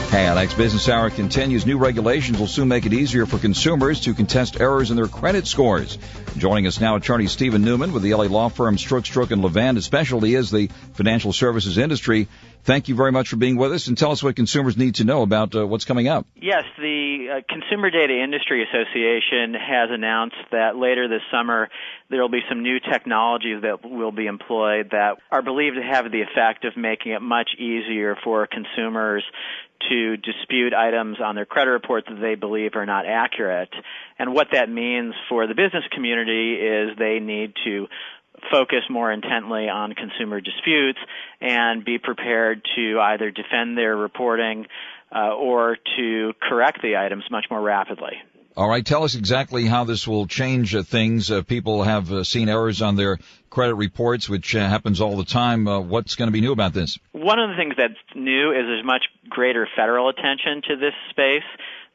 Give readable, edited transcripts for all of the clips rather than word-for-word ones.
KNX Business Hour continues. New regulations will soon make it easier for consumers to contest errors in their credit scores. Joining us now, attorney Stephen Newman with the LA law firm Stroock, and Lavan. His specialty is the financial services industry. Thank you very much for being with us, and tell us what consumers need to know about what's coming up. Yes, the Consumer Data Industry Association has announced that later this summer there will be some new technologies that will be employed that are believed to have the effect of making it much easier for consumers to dispute items on their credit reports that they believe are not accurate. And what that means for the business community is they need to focus more intently on consumer disputes and be prepared to either defend their reporting or to correct the items much more rapidly. All right, tell us exactly how this will change things. People have seen errors on their credit reports, which happens all the time. What's going to be new about this? One of the things that's new is there's much greater federal attention to this space.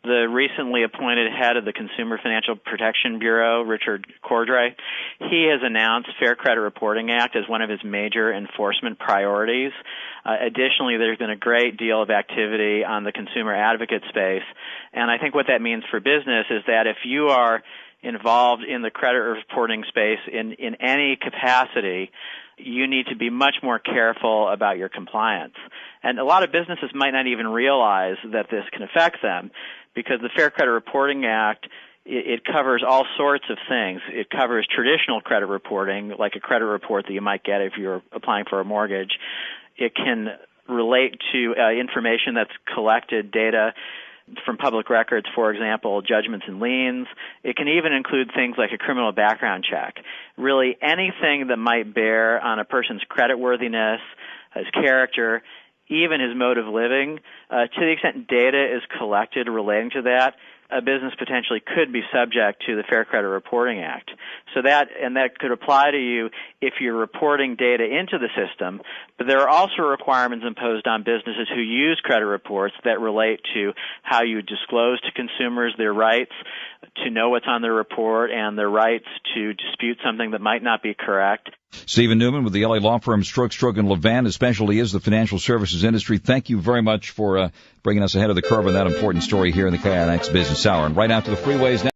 The recently appointed head of the Consumer Financial Protection Bureau, Richard Cordray, he has announced Fair Credit Reporting Act as one of his major enforcement priorities. Additionally, there's been a great deal of activity on the consumer advocate space, and I think what that means for business is that if you are involved in the credit reporting space in any capacity, you need to be much more careful about your compliance. And a lot of businesses might not even realize that this can affect them, because the Fair Credit Reporting Act, it covers all sorts of things. It covers traditional credit reporting, like a credit report that you might get if you're applying for a mortgage. It can relate to information that's collected, data from public records, for example, judgments and liens. It can even include things like a criminal background check. Really anything that might bear on a person's creditworthiness, his character, even his mode of living. To the extent data is collected relating to that, a business potentially could be subject to the Fair Credit Reporting Act. So that could apply to you if you're reporting data into the system, but there are also requirements imposed on businesses who use credit reports that relate to how you disclose to consumers their rights to know what's on their report and their rights to dispute something that might not be correct. Stephen Newman with the LA law firm Stroock, and Lavan. His specialty is the financial services industry. Thank you very much for bringing us ahead of the curve on that important story here in the KNX Business Hour. And right out to the freeways now.